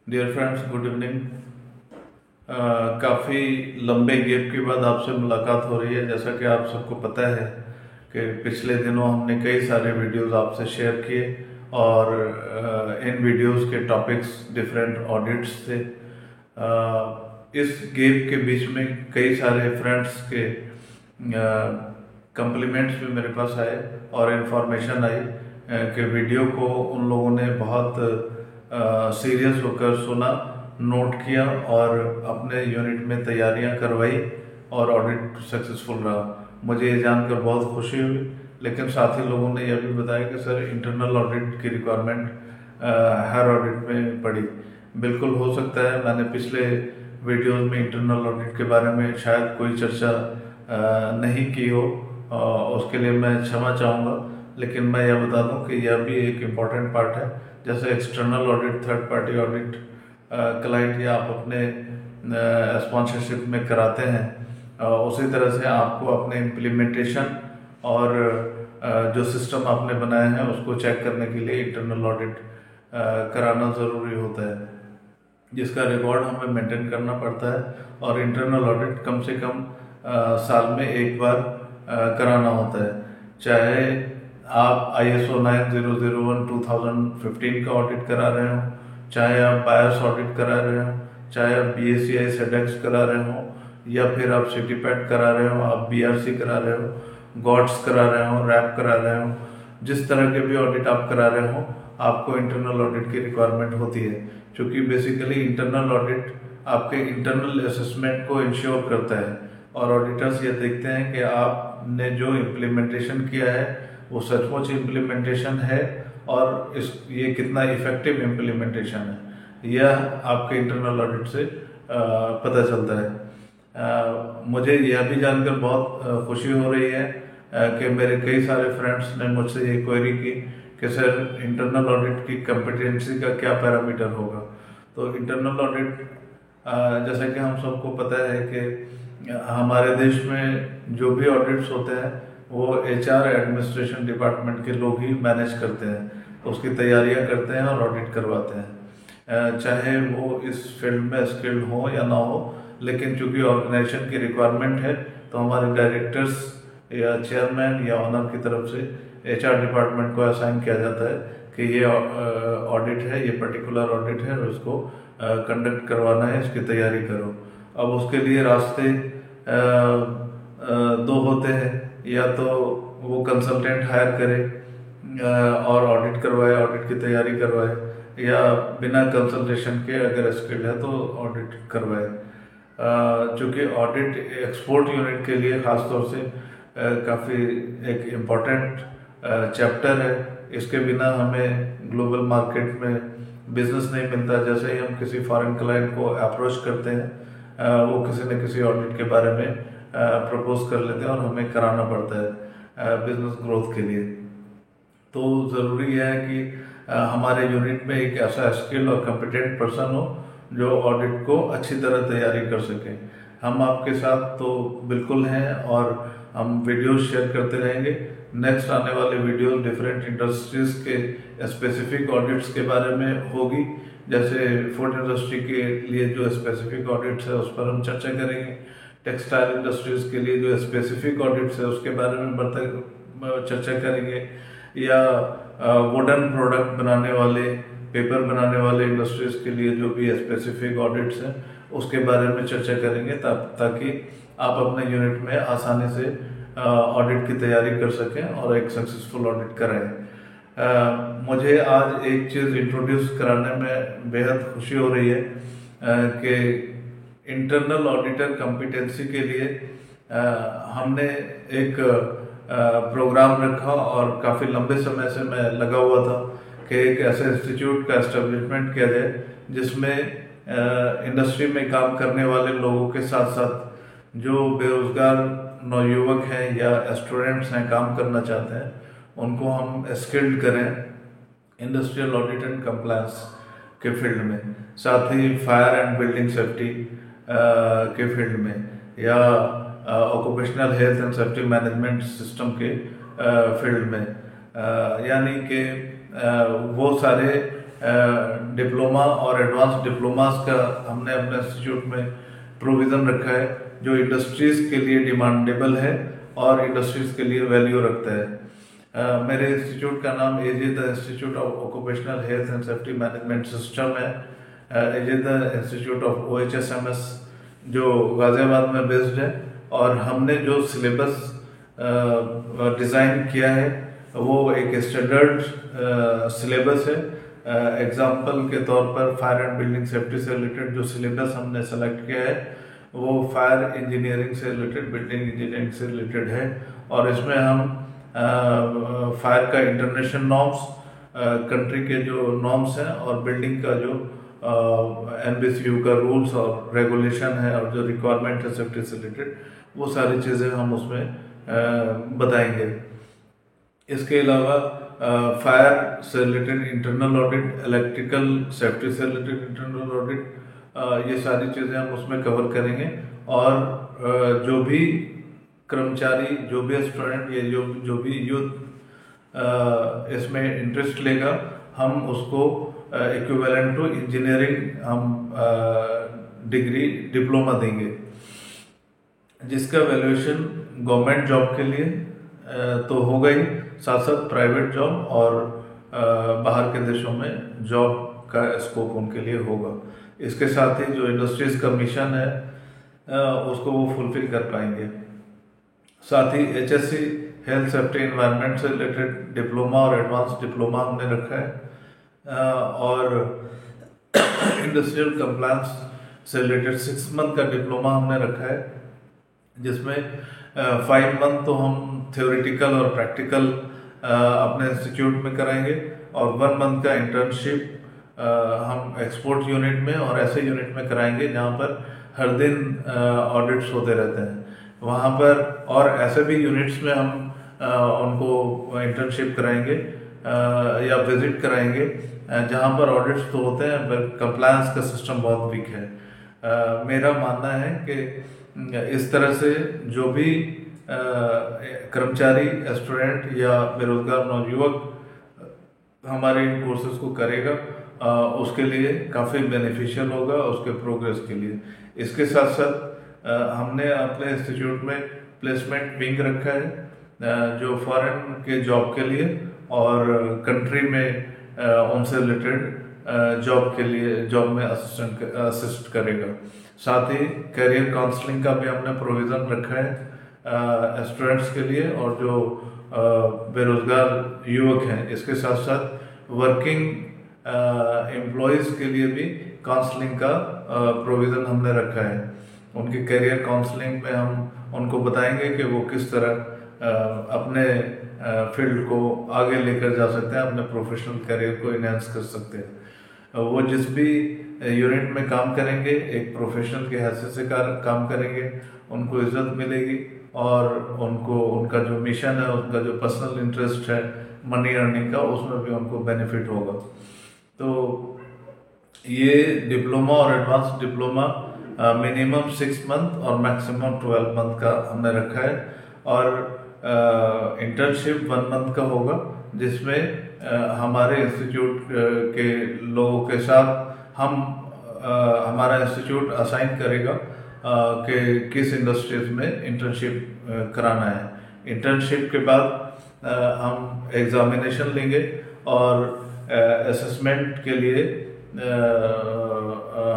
Dear friends, good evening. काफ़ी लंबे gap के बाद आपसे मुलाकात हो रही है। जैसा कि आप सबको पता है कि पिछले दिनों हमने कई सारे वीडियोस आपसे शेयर किए और इन वीडियोस के टॉपिक्स डिफरेंट ऑडिट्स थे। इस गैप के बीच में कई सारे फ्रेंड्स के कम्प्लीमेंट्स भी मेरे पास आए और इन्फॉर्मेशन आई कि वीडियो को उन लोगों ने बहुत सीरियस होकर सुना, नोट किया और अपने यूनिट में तैयारियां करवाई और ऑडिट सक्सेसफुल रहा। मुझे ये जानकर बहुत खुशी हुई, लेकिन साथ ही लोगों ने यह भी बताया कि सर इंटरनल ऑडिट की रिक्वायरमेंट हर ऑडिट में पड़ी। बिल्कुल हो सकता है मैंने पिछले वीडियोस में इंटरनल ऑडिट के बारे में शायद कोई चर्चा नहीं की हो, उसके लिए मैं क्षमा चाहूँगा। लेकिन मैं यह बता दूं कि यह भी एक इम्पॉर्टेंट पार्ट है। जैसे external audit, third party audit client या आप अपने स्पॉन्सरशिप में कराते हैं, उसी तरह से आपको अपने इम्प्लीमेंटेशन और जो सिस्टम आपने बनाए हैं उसको चेक करने के लिए इंटरनल ऑडिट कराना ज़रूरी होता है, जिसका रिकॉर्ड हमें मेंटेन करना पड़ता है। और इंटरनल ऑडिट कम से कम साल में एक बार कराना होता है। चाहे आप ISO 9001 2015 का ऑडिट करा रहे हो, चाहे आप बायस ऑडिट करा रहे हो, चाहे आप BACI सेडेक्स करा रहे हो, या फिर आप CTPAT करा रहे हो, आप BRC करा रहे हो, गॉट्स करा रहे हो, रैप करा रहे हो, जिस तरह के भी ऑडिट आप करा रहे हो, आपको इंटरनल ऑडिट की रिक्वायरमेंट होती है। क्योंकि बेसिकली इंटरनल ऑडिट आपके इंटरनल असेसमेंट को इंश्योर करता है और ऑडिटर्स ये देखते हैं कि आपने जो इम्प्लीमेंटेशन किया है वो सचमुच इम्प्लीमेंटेशन है और ये कितना इफेक्टिव इम्प्लीमेंटेशन है, यह आपके इंटरनल ऑडिट से पता चलता है। मुझे यह भी जानकर बहुत खुशी हो रही है कि मेरे कई सारे फ्रेंड्स ने मुझसे ये क्वेरी की कि सर इंटरनल ऑडिट की कॉम्पिटेंसी का क्या पैरामीटर होगा। तो इंटरनल ऑडिट, जैसा कि हम सबको पता है कि हमारे देश में जो भी ऑडिट्स होते हैं वो HR एडमिनिस्ट्रेशन डिपार्टमेंट के लोग ही मैनेज करते हैं, उसकी तैयारियां करते हैं और ऑडिट करवाते हैं, चाहे वो इस फील्ड में स्किल्ड हो या ना हो। लेकिन चूंकि ऑर्गेनाइजेशन की रिक्वायरमेंट है तो हमारे डायरेक्टर्स या चेयरमैन या ऑनर की तरफ से HR डिपार्टमेंट को असाइन किया जाता है कि ये ऑडिट है, ये पर्टिकुलर ऑडिट है और उसको कंडक्ट करवाना है, इसकी तैयारी करो। अब उसके लिए रास्ते दो होते हैं, या तो वो कंसल्टेंट हायर करे और ऑडिट करवाए, ऑडिट की तैयारी करवाए, या बिना कंसल्टेशन के अगर स्किल्ड है तो ऑडिट करवाए। चूँकि ऑडिट एक्सपोर्ट यूनिट के लिए ख़ासतौर से काफ़ी एक इम्पॉर्टेंट चैप्टर है। इसके बिना हमें ग्लोबल मार्केट में बिजनेस नहीं मिलता। जैसे ही हम किसी फॉरेन क्लाइंट को अप्रोच करते हैं, वो किसी न किसी ऑडिट के बारे में प्रपोज कर लेते हैं और हमें कराना पड़ता है बिजनेस ग्रोथ के लिए। तो ज़रूरी है कि हमारे यूनिट में एक ऐसा स्किल और कॉम्पिटेंट पर्सन हो जो ऑडिट को अच्छी तरह तैयारी कर सके। हम आपके साथ तो बिल्कुल हैं और हम वीडियोस शेयर करते रहेंगे। नेक्स्ट आने वाले वीडियो डिफरेंट इंडस्ट्रीज के स्पेसिफिक ऑडिट्स के बारे में होगी। जैसे फूड इंडस्ट्री के लिए जो स्पेसिफिक ऑडिट्स है उस पर हम चर्चा करेंगे। टेक्सटाइल इंडस्ट्रीज के लिए जो स्पेसिफिक ऑडिट्स है उसके बारे में चर्चा करेंगे। या वुडन प्रोडक्ट बनाने वाले, पेपर बनाने वाले इंडस्ट्रीज के लिए जो भी स्पेसिफिक ऑडिट्स हैं उसके बारे में चर्चा करेंगे, ताकि आप अपने यूनिट में आसानी से ऑडिट की तैयारी कर सकें और एक सक्सेसफुल ऑडिट करें। मुझे आज एक चीज़ इंट्रोड्यूस कराने में बेहद खुशी हो रही है कि इंटरनल ऑडिटर कॉम्पिटेंसी के लिए हमने एक प्रोग्राम रखा और काफ़ी लंबे समय से मैं लगा हुआ था कि एक ऐसे इंस्टीट्यूट का एस्टेब्लिशमेंट किया जाए जिसमें इंडस्ट्री में काम करने वाले लोगों के साथ साथ जो बेरोजगार नौयुवक हैं या स्टूडेंट्स हैं, काम करना चाहते हैं, उनको हम स्किल्ड करें इंडस्ट्रियल ऑडिट एंड कंप्लायंस के फील्ड में, साथ ही फायर एंड बिल्डिंग सेफ्टी के फील्ड में, या occupational health and safety management system के फील्ड में, यानी कि वो सारे डिप्लोमा और एडवांस डिप्लोमास का हमने अपने इंस्टीट्यूट में प्रोविज़न रखा है जो इंडस्ट्रीज़ के लिए डिमांडेबल है और इंडस्ट्रीज़ के लिए वैल्यू रखता है। मेरे इंस्टीट्यूट का नाम AJ the institute of occupational health and safety management system है, AJ the institute of OHSMS जो गाजियाबाद में बेस्ड है। और हमने जो सिलेबस डिज़ाइन किया है वो एक स्टैंडर्ड सिलेबस है। एग्जाम्पल के तौर पर फायर एंड बिल्डिंग सेफ्टी से रिलेटेड जो सिलेबस हमने सेलेक्ट किया है वो फायर इंजीनियरिंग से रिलेटेड, बिल्डिंग इंजीनियरिंग से रिलेटेड है। और इसमें हम फायर का इंटरनेशनल नॉर्म्स, कंट्री के जो नॉर्म्स हैं और बिल्डिंग का जो NBCU का रूल्स और रेगुलेशन है और जो रिक्वायरमेंट है सेफ्टी से रिलेटेड, वो सारी चीज़ें हम उसमें बताएंगे। इसके अलावा फायर से related internal audit, electrical safety से रिलेटेड इंटरनल ऑडिट, ये सारी चीज़ें हम उसमें कवर करेंगे। और जो भी कर्मचारी, जो भी स्टूडेंट या जो भी यूथ इसमें इंटरेस्ट लेगा, हम उसको इक्विवेलेंट टू इंजीनियरिंग हम डिग्री डिप्लोमा देंगे, जिसका वैल्यूएशन गवर्नमेंट जॉब के लिए तो होगा ही, साथ साथ प्राइवेट जॉब और बाहर के देशों में जॉब का स्कोप उनके लिए होगा। इसके साथ ही जो इंडस्ट्रीज का मिशन है उसको वो फुलफिल कर पाएंगे। साथ ही HSC हेल्थ सेफ्टी एनवायरनमेंट से रिलेटेड डिप्लोमा और एडवांस डिप्लोमा हमने रखा है। और इंडस्ट्रियल कंप्लायंस से रिलेटेड 6 मंथ का डिप्लोमा हमने रखा है, जिसमें 5 मंथ तो हम थ्योरेटिकल और प्रैक्टिकल अपने इंस्टीट्यूट में कराएंगे और 1 मंथ का इंटर्नशिप हम एक्सपोर्ट यूनिट में और ऐसे यूनिट में कराएंगे जहाँ पर हर दिन ऑडिट्स होते रहते हैं वहाँ पर। और ऐसे भी यूनिट्स में हम उनको इंटर्नशिप कराएंगे या विजिट कराएंगे जहाँ पर ऑडिट्स तो होते हैं पर कंप्लायंस का सिस्टम बहुत वीक है। मेरा मानना है कि इस तरह से जो भी कर्मचारी, स्टूडेंट या बेरोजगार नौयुवक हमारे इन कोर्सेज को करेगा उसके लिए काफ़ी बेनिफिशियल होगा उसके प्रोग्रेस के लिए। इसके साथ साथ हमने अपने इंस्टीट्यूट में प्लेसमेंट विंग रखा है जो फॉरेन के जॉब के लिए और कंट्री में उनसे रिलेटेड जॉब के लिए जॉब में असिस्ट करेगा। साथ ही करियर काउंसलिंग का भी हमने प्रोविज़न रखा है स्टूडेंट्स के लिए और जो बेरोजगार युवक हैं। इसके साथ साथ वर्किंग एम्प्लॉयज़ के लिए भी काउंसलिंग का प्रोविज़न हमने रखा है। उनकी करियर काउंसलिंग में हम उनको बताएंगे कि वो किस तरह अपने फील्ड को आगे लेकर जा सकते हैं, अपने प्रोफेशनल करियर को इनहेंस कर सकते हैं। वो जिस भी यूनिट में काम करेंगे एक प्रोफेशनल के हैसियत से काम करेंगे, उनको इज्जत मिलेगी और उनको उनका जो मिशन है, उनका जो पर्सनल इंटरेस्ट है मनी अर्निंग का, उसमें भी उनको बेनिफिट होगा। तो ये डिप्लोमा और एडवांस डिप्लोमा मिनिमम 6 मंथ और मैक्सिमम 12 मंथ का हमने रखा है। और इंटर्नशिप 1 मंथ का होगा जिसमें हमारे इंस्टीट्यूट के लोगों के साथ हम हमारा इंस्टीट्यूट असाइन करेगा कि किस इंडस्ट्रीज में इंटर्नशिप कराना है। इंटर्नशिप के बाद हम एग्जामिनेशन लेंगे और असेसमेंट के लिए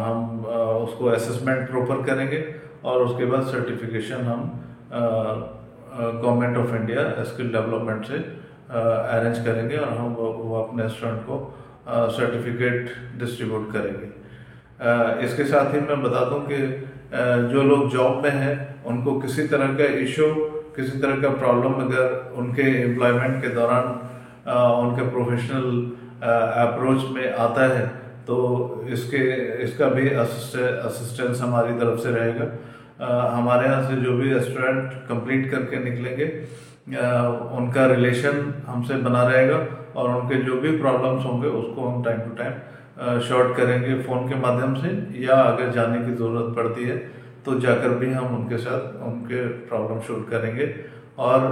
हम उसको असेसमेंट प्रॉपर करेंगे और उसके बाद सर्टिफिकेशन हम government of India skill development से अरेंज करेंगे और हम वो अपने स्टूडेंट को सर्टिफिकेट डिस्ट्रीब्यूट करेंगे। इसके साथ ही मैं बता दूं कि जो लोग जॉब में हैं उनको किसी तरह का इशू, किसी तरह का प्रॉब्लम अगर उनके एम्प्लॉयमेंट के दौरान उनके प्रोफेशनल अप्रोच में आता है तो इसका भी असिस्टेंस हमारी तरफ से रहेगा। हमारे यहाँ से जो भी स्टूडेंट कंप्लीट करके निकलेंगे उनका रिलेशन हमसे बना रहेगा और उनके जो भी प्रॉब्लम्स होंगे उसको हम टाइम टू टाइम शॉर्ट करेंगे फ़ोन के माध्यम से, या अगर जाने की ज़रूरत पड़ती है तो जाकर भी हम उनके साथ उनके प्रॉब्लम शॉर्ट करेंगे और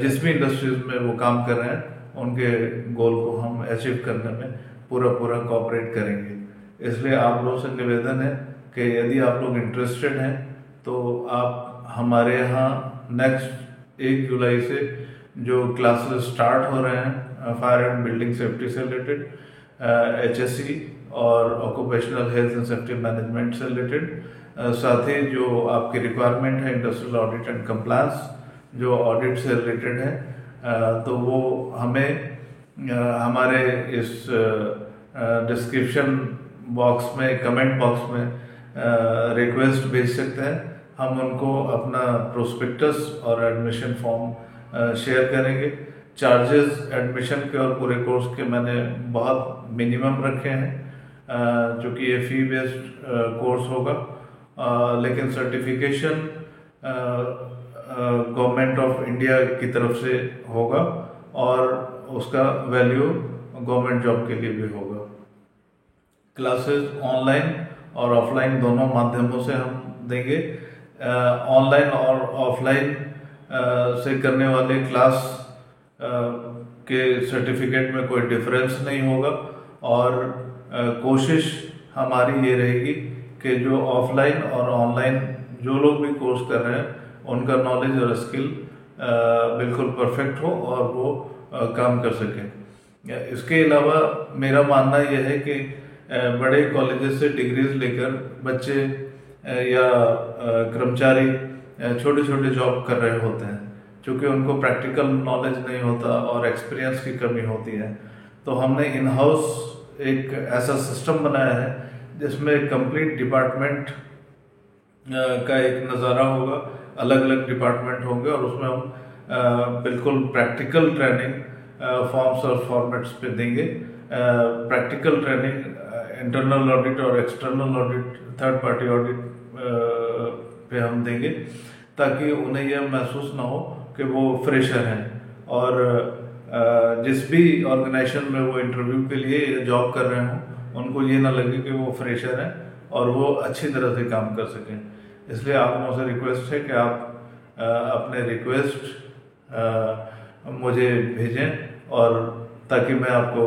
जिस भी इंडस्ट्रीज में वो काम कर रहे हैं उनके गोल को हम अचीव करने में पूरा पूरा कोऑपरेट करेंगे। इसलिए आप लोगों से निवेदन है कि यदि आप लोग इंटरेस्टेड हैं तो आप हमारे यहाँ नेक्स्ट 1 जुलाई से जो क्लासेस स्टार्ट हो रहे हैं फायर एंड बिल्डिंग सेफ्टी से रिलेटेड, HSE और occupational health and safety management से रिलेटेड, साथ ही जो आपकी रिक्वायरमेंट है इंडस्ट्रियल ऑडिट एंड कंप्लायंस जो ऑडिट से रिलेटेड है, तो वो हमें हमारे इस डिस्क्रिप्शन बॉक्स में, कमेंट बॉक्स में रिक्वेस्ट भेज सकते हैं। हम उनको अपना प्रोस्पेक्टस और एडमिशन फॉर्म शेयर करेंगे। चार्जेस एडमिशन के और पूरे कोर्स के मैंने बहुत मिनिमम रखे हैं, चूँकि ये फी बेस्ड कोर्स होगा, लेकिन सर्टिफिकेशन गवर्नमेंट ऑफ इंडिया की तरफ से होगा और उसका वैल्यू गवर्नमेंट जॉब के लिए भी होगा। क्लासेस ऑनलाइन और ऑफलाइन दोनों माध्यमों से हम देंगे। ऑनलाइन और ऑफलाइन से करने वाले क्लास के सर्टिफिकेट में कोई डिफरेंस नहीं होगा और कोशिश हमारी ये रहेगी कि जो ऑफलाइन और ऑनलाइन जो लोग भी कोर्स कर रहे हैं उनका नॉलेज और स्किल बिल्कुल परफेक्ट हो और वो काम कर सकें। इसके अलावा मेरा मानना यह है कि बड़े कॉलेजेस से डिग्रीज लेकर बच्चे या कर्मचारी छोटे छोटे जॉब कर रहे होते हैं, क्योंकि उनको प्रैक्टिकल नॉलेज नहीं होता और एक्सपीरियंस की कमी होती है। तो हमने इन हाउस एक ऐसा सिस्टम बनाया है जिसमें कंप्लीट डिपार्टमेंट का एक नज़ारा होगा, अलग अलग डिपार्टमेंट होंगे और उसमें हम बिल्कुल प्रैक्टिकल ट्रेनिंग फॉर्म्स और फॉर्मेट्स पे देंगे। प्रैक्टिकल ट्रेनिंग इंटरनल ऑडिट और external audit, third party audit पे हम देंगे, ताकि उन्हें यह महसूस ना हो कि वो फ्रेशर हैं और जिस भी ऑर्गेनाइजेशन में वो इंटरव्यू के लिए जॉब कर रहे हों उनको ये ना लगे कि वो फ्रेशर हैं और वो अच्छी तरह से काम कर सकें। इसलिए आप लोगों से रिक्वेस्ट है कि आप अपने रिक्वेस्ट मुझे भेजें और ताकि मैं आपको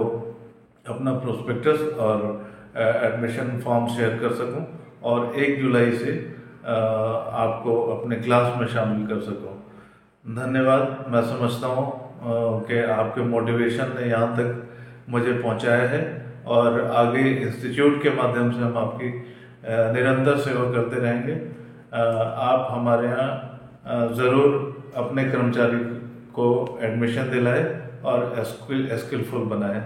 अपना प्रोस्पेक्टस और एडमिशन फॉर्म शेयर कर सकूं और 1 जुलाई से आपको अपने क्लास में शामिल कर सकूं। धन्यवाद। मैं समझता हूं कि आपके मोटिवेशन ने यहाँ तक मुझे पहुँचाया है और आगे इंस्टीट्यूट के माध्यम से हम आपकी निरंतर सेवा करते रहेंगे। आप हमारे यहाँ ज़रूर अपने कर्मचारी को एडमिशन दिलाएं और स्किलफुल बनाएं।